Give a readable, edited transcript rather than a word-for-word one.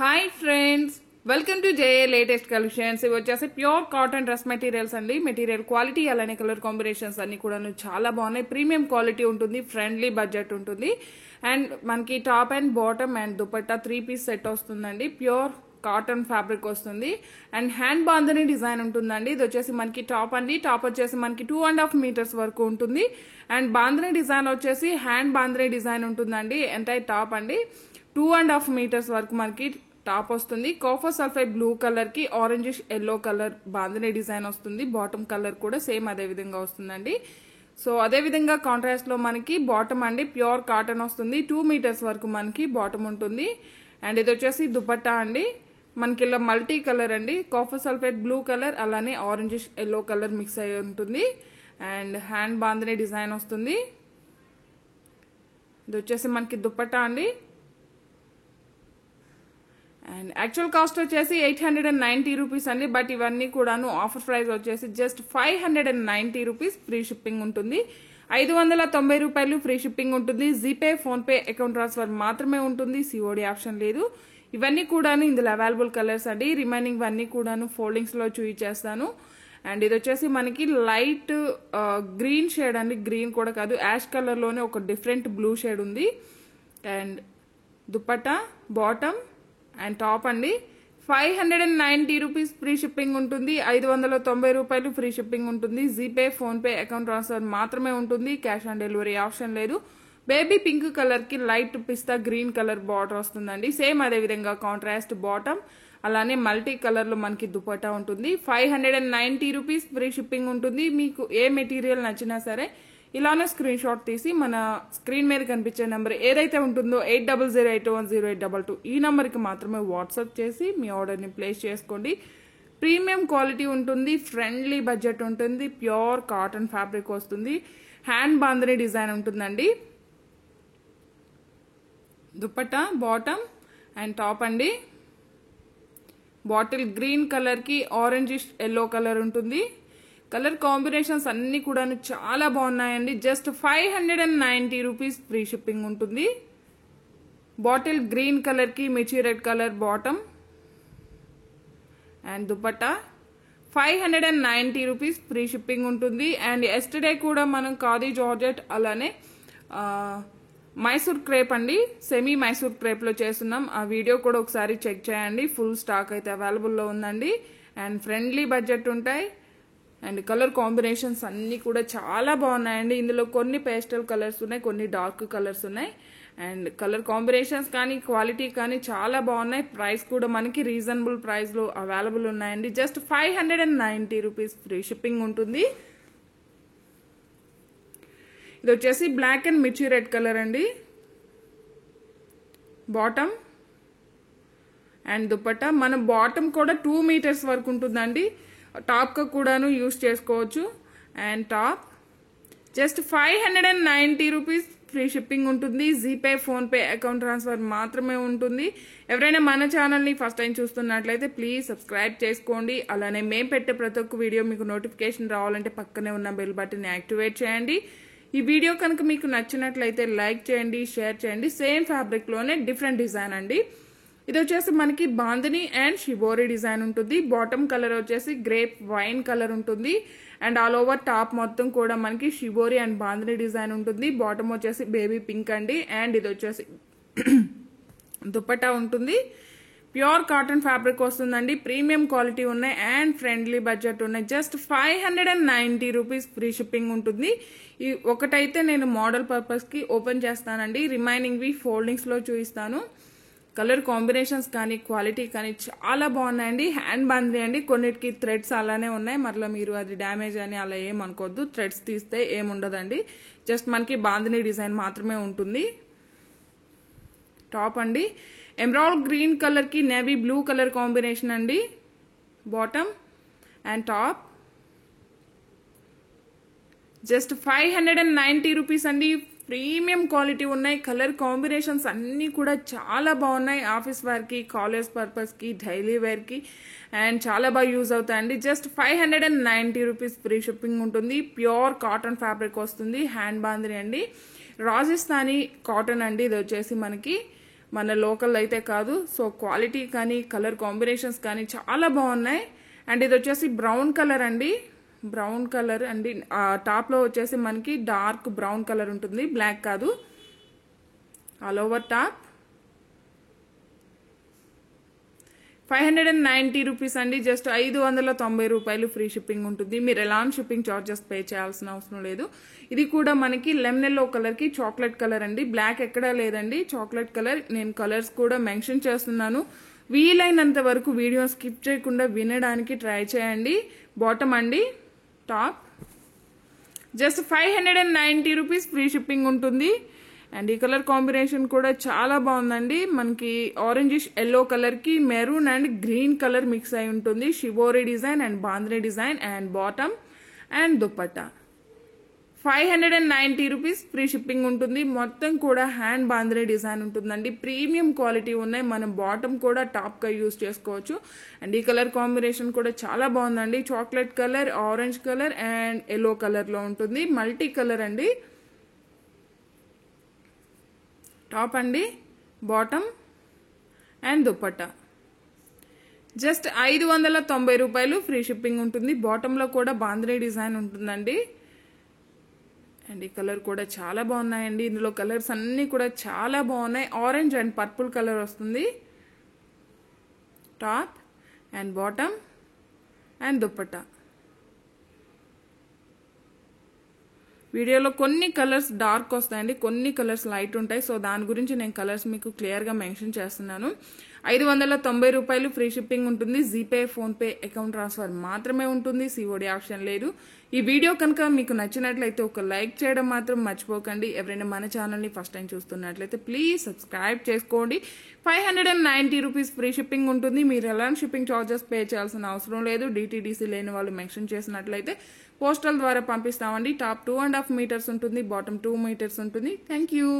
Hi friends, welcome to JA latest collections. ఇవి వచ్చేసి pure cotton dress materials అండి. Material quality అలానే colour combinations అన్ని కూడా చాలా బాగున్నాయి. ప్రీమియం క్వాలిటీ ఉంటుంది, ఫ్రెండ్లీ బడ్జెట్ ఉంటుంది. అండ్ మనకి top and bottom and dupatta 3-piece set వస్తుందండి. ప్యూర్ కాటన్ ఫ్యాబ్రిక్ వస్తుంది అండ్ హ్యాండ్ బాందని డిజైన్ ఉంటుందండి. ఇది వచ్చేసి మనకి టాప్ అండి. టాప్ వచ్చేసి మనకి 2.5 meters వరకు ఉంటుంది. అండ్ బాందని డిజైన్ వచ్చేసి హ్యాండ్ బాందని డిజైన్ ఉంటుందండి. ఎంటైర్ టాప్ అండి 2.5 meters వరకు మనకి టాప్ వస్తుంది. కాఫర్ సల్ఫైడ్ బ్లూ కలర్ కి orange yellow colour bandhani design వస్తుంది. బాటమ్ కలర్ కూడా సేమ్ అదే విధంగా వస్తుందండి. సో అదే విధంగా కాంట్రాస్ట్ లో మనకి బాటమ్ అండి ప్యూర్ కాటన్ వస్తుంది. 2 meters వరకు మనకి బాటమ్ ఉంటుంది. అండ్ ఇది వచ్చేసి దుపట్టా అండి. మనకి ఇలా మల్టీ కలర్ అండి. కాఫర్ సల్ఫైడ్ బ్లూ కలర్ అలానే ఆరెంజ్ ఎల్లో కలర్ మిక్స్ అయి ఉంటుంది. అండ్ హ్యాండ్ బాందని డిజైన్ వస్తుంది. ఇది వచ్చేసి మనకి దుపట్టా అండి. అండ్ యాక్చువల్ కాస్ట్ వచ్చేసి 890 రూపీస్ అండి. బట్ ఇవన్నీ కూడాను ఆఫర్ ప్రైస్ వచ్చేసి జస్ట్ 590 రూపీస్. ఫ్రీ షిప్పింగ్ ఉంటుంది. 590 రూపాయలు ఫ్రీ షిప్పింగ్ ఉంటుంది. జీపే, ఫోన్పే, అకౌంట్ ట్రాన్స్ఫర్ మాత్రమే ఉంటుంది. సిఓడి ఆప్షన్ లేదు. ఇవన్నీ కూడాను ఇందులో అవైలబుల్ కలర్స్ అండి. రిమైనింగ్ ఇవన్నీ కూడాను ఫోల్డింగ్స్ లో చూపించేస్తాను. అండ్ ఇది వచ్చేసి మనకి లైట్ గ్రీన్ షేడ్ అండి. గ్రీన్ కూడా కాదు, యాష్ కలర్ లోనే ఒక డిఫరెంట్ బ్లూ షేడ్ ఉంది. And dupatta, bottom and top అండి. 590 రూపీస్ ఫ్రీ షిప్పింగ్ ఉంటుంది. 590 రూపాయలు ఫ్రీ షిప్పింగ్ ఉంటుంది. జీపే, ఫోన్పే, అకౌంట్ ట్రాన్స్ఫర్ మాత్రమే ఉంటుంది. క్యాష్ ఆన్ డెలివరీ ఆప్షన్ లేదు. బేబీ పింక్ కలర్ కి లైట్ పిస్తా గ్రీన్ కలర్ బార్డర్ వస్తుందండి. సేమ్ అదే విధంగా కాంట్రాస్ట్ బాటమ్ అలానే మల్టీ కలర్ లో మనకి దుపట్టా ఉంటుంది. 590 రూపీస్ ఫ్రీ షిప్పింగ్ ఉంటుంది. మీకు ఏ మెటీరియల్ నచ్చినా సరే ఇలానే స్క్రీన్ షాట్ తీసి మన స్క్రీన్ మీద కనిపించే నెంబర్ ఏదైతే ఉంటుందో 8008100822 ఈ నెంబర్కి మాత్రమే వాట్సాప్ చేసి మీ ఆర్డర్ని ప్లేస్ చేసుకోండి. ప్రీమియం క్వాలిటీ ఉంటుంది, ఫ్రెండ్లీ బడ్జెట్ ఉంటుంది, ప్యూర్ కాటన్ ఫ్యాబ్రిక్ వస్తుంది. హ్యాండ్ బాందని డిజైన్ ఉంటుందండి. దుపట్టా, బాటమ్ అండ్ టాప్ అండి. బాటిల్ గ్రీన్ కలర్ కి ఆరెంజ్ ఎల్లో కలర్ ఉంటుంది. కలర్ కాంబినేషన్స్ అన్ని కూడా చాలా బాగున్నాయండి. జస్ట్ 590 రూపీస్ ఫ్రీ షిప్పింగ్ ఉంటుంది. బాటిల్ గ్రీన్ కలర్ కి మిర్చి red colour bottom and dupatta 590 rupees free shipping ఉంటుంది. అండ్ ఎస్టర్డే కూడా మనం ఖాదీ జార్జెట్ అలానే మైసూర్ క్రేప్ అండి, సెమీ మైసూర్ క్రేప్ లో చేస్తున్నాం. ఆ వీడియో కూడా ఒకసారి చెక్ చేయండి. ఫుల్ స్టాక్ అయితే అవైలబుల్ లో ఉందండి. అండ్ ఫ్రెండ్లీ బడ్జెట్ ఉంటాయి. అండ్ కలర్ కాంబినేషన్స్ అన్ని కూడా చాలా బాగున్నాయండి. ఇందులో కొన్ని పేస్టల్ కలర్స్ ఉన్నాయి, కొన్ని డార్క్ కలర్స్ ఉన్నాయి. అండ్ కలర్ కాంబినేషన్స్ కానీ క్వాలిటీ కానీ చాలా బాగున్నాయి. ప్రైస్ కూడా మనకి రీజనబుల్ ప్రైస్ లో అవైలబుల్ ఉన్నాయండి. జస్ట్ 590 రూపీస్ ఫ్రీ షిప్పింగ్ ఉంటుంది. ఇది వచ్చేసి బ్లాక్ అండ్ మిర్చి రెడ్ కలర్ అండి. Bottom and dupatta. మన బాటమ్ కూడా 2 meters వరకు ఉంటుందండి. టాప్ గా కూడాను యూస్ చేసుకోవచ్చు. And top just 590 rupees free shipping ఉంటుంది. జీపే, ఫోన్పే, అకౌంట్ ట్రాన్స్ఫర్ మాత్రమే ఉంటుంది. ఎవరైనా మన ఛానల్ని ఫస్ట్ టైం చూస్తున్నట్లయితే ప్లీజ్ సబ్స్క్రైబ్ చేసుకోండి. అలానే మేము పెట్టే ప్రతి ఒక్క వీడియో మీకు నోటిఫికేషన్ రావాలంటే పక్కనే ఉన్న బెల్ బటన్ యాక్టివేట్ చేయండి. ఈ వీడియో కనుక మీకు నచ్చినట్లయితే లైక్ చేయండి, షేర్ చేయండి. సేమ్ ఫ్యాబ్రిక్ లోనే డిఫరెంట్ డిజైన్ అండి. ఇది వచ్చేసి మనకి బాందని అండ్ షిబోరి డిజైన్ ఉంటుంది. బాటమ్ కలర్ వచ్చేసి గ్రేప్ వైన్ కలర్ ఉంటుంది. అండ్ ఆల్ ఓవర్ టాప్ మొత్తం కూడా మనకి షిబోరి అండ్ బాందని డిజైన్ ఉంటుంది. బాటమ్ వచ్చేసి బేబీ పింక్ అండి. అండ్ ఇది వచ్చేసి దుపట్టా ఉంటుంది. ప్యూర్ కాటన్ ఫ్యాబ్రిక్ వస్తుందండి. ప్రీమియం క్వాలిటీ ఉన్నాయి అండ్ ఫ్రెండ్లీ బడ్జెట్ ఉన్నాయి. జస్ట్ 590 రూపీస్ ఫ్రీ షిప్పింగ్ ఉంటుంది. ఈ ఒకటైతే నేను మోడల్ పర్పస్ కి ఓపెన్ చేస్తానండి. రిమైనింగ్ వి ఫోల్డింగ్స్ లో చూపిస్తాను. కలర్ కాంబినేషన్స్ కానీ క్వాలిటీ కానీ చాలా బాగున్నాయండి. హ్యాండ్ బాంద్రీ అండి. కొన్నిటికి థ్రెడ్స్ అలానే ఉన్నాయి. మరలా మీరు అది డ్యామేజ్ అని అలా ఏమనుకోవద్దు. థ్రెడ్స్ తీస్తే ఏముండదండి. జస్ట్ మనకి బాందిని డిజైన్ మాత్రమే ఉంటుంది. టాప్ అండి ఎమరాల్డ్ గ్రీన్ కలర్ కి నేవీ బ్లూ కలర్ కాంబినేషన్ అండి. Bottom and top just 590 rupees అండి. ప్రీమియం క్వాలిటీ ఉన్నాయి. కలర్ కాంబినేషన్స్ అన్ని కూడా చాలా బాగున్నాయి. ఆఫీస్ వేర్ కి, కాలేజ్ పర్పస్ కి, డైలీ వేర్ కి అండ్ చాలా బాగా యూజ్ అవుతాయండి. జస్ట్ 590 రూపీస్ ఫ్రీ షిప్పింగ్ ఉంటుంది. ప్యూర్ కాటన్ ఫ్యాబ్రిక్ వస్తుంది. హ్యాండ్ బాంద్రీ అండి. రాజస్థానీ కాటన్ అండి. ఇది వచ్చేసి మనకి మన లోకల్ అయితే కాదు. సో క్వాలిటీ కానీ కలర్ కాంబినేషన్స్ కానీ చాలా బాగున్నాయి. అండ్ ఇది వచ్చేసి బ్రౌన్ కలర్ అండి, బ్రౌన్ కలర్ అండి. టాప్లో వచ్చేసి మనకి డార్క్ బ్రౌన్ కలర్ ఉంటుంది, బ్లాక్ కాదు. ఆల్ ఓవర్ టాప్ 590 రూపీస్ అండి. జస్ట్ 590 రూపాయలు ఫ్రీ షిప్పింగ్ ఉంటుంది. మీరు ఎలాంటి షిప్పింగ్ చార్జెస్ పే చేయాల్సిన అవసరం లేదు. ఇది కూడా మనకి లెమన్ ఎల్లో కలర్కి చాక్లెట్ కలర్ అండి, బ్లాక్ ఎక్కడా లేదండి, చాక్లెట్ కలర్. నేను కలర్స్ కూడా మెన్షన్ చేస్తున్నాను. వీలైనంత వరకు వీడియో స్కిప్ చేయకుండా వినడానికి ట్రై చేయండి. బాటమ్ అండి, top just 590 rupees free shipping ఉంటుంది. అండ్ ఈ కలర్ కాంబినేషన్ కూడా చాలా బాగుందండి. మనకి ఆరెంజిష్ ఎల్లో కలర్కి maroon and green colour mix అయి ఉంటుంది. షిబోరి డిజైన్ అండ్ బాంద్రే design and bottom and dupatta 590 rupees free shipping ఉంటుంది. మొత్తం కూడా హ్యాండ్ బాంద్రే డిజైన్ ఉంటుందండి. ప్రీమియం క్వాలిటీ ఉన్నాయి. మనం బాటమ్ కూడా టాప్గా యూజ్ చేసుకోవచ్చు. అండ్ ఈ కలర్ కాంబినేషన్ కూడా చాలా బాగుందండి. Chocolate colour, orange colour and yellow కలర్లో ఉంటుంది. మల్టీ కలర్ అండి. టాప్ అండి, బాటమ్ అండ్ దుపట్టా జస్ట్ 590 రూపాయలు ఫ్రీ షిప్పింగ్ ఉంటుంది. బాటంలో కూడా బాంద్రే డిజైన్ ఉంటుందండి. అండ్ ఈ కలర్ కూడా చాలా బాగున్నాయండి. ఇందులో కలర్స్ అన్నీ కూడా చాలా బాగున్నాయి. ఆరెంజ్ అండ్ పర్పుల్ కలర్ వస్తుంది. Top and bottom and dupatta. వీడియోలో కొన్ని కలర్స్ డార్క్ వస్తాయండి, కొన్ని కలర్స్ లైట్ ఉంటాయి. సో దాని గురించి నేను కలర్స్ మీకు క్లియర్గా మెన్షన్ చేస్తున్నాను. 590 రూపాయలు ఫ్రీ షిప్పింగ్ ఉంటుంది. జీపే, ఫోన్పే, అకౌంట్ ట్రాన్స్ఫర్ మాత్రమే ఉంటుంది. సిఓడి ఆప్షన్ లేదు. ఈ వీడియో కనుక మీకు నచ్చినట్లయితే ఒక లైక్ చేయడం మాత్రం మర్చిపోకండి. ఎవరైనా మన ఛానల్ని ఫస్ట్ టైం చూస్తున్నట్లయితే ప్లీజ్ సబ్స్క్రైబ్ చేసుకోండి. 590 రూపీస్ ఫ్రీ షిప్పింగ్ ఉంటుంది. మీరు ఎలాంటి షిప్పింగ్ ఛార్జెస్ పే చేయాల్సిన అవసరం లేదు. డిటీడీసీ లేని వాళ్ళు మెన్షన్ చేసినట్లయితే పోస్టల్ ద్వారా పంపిస్తామండి. టాప్ 2.5 మీటర్స్ ఉంటుంది, బాటమ్ 2 మీటర్స్ ఉంటుంది. Thank you.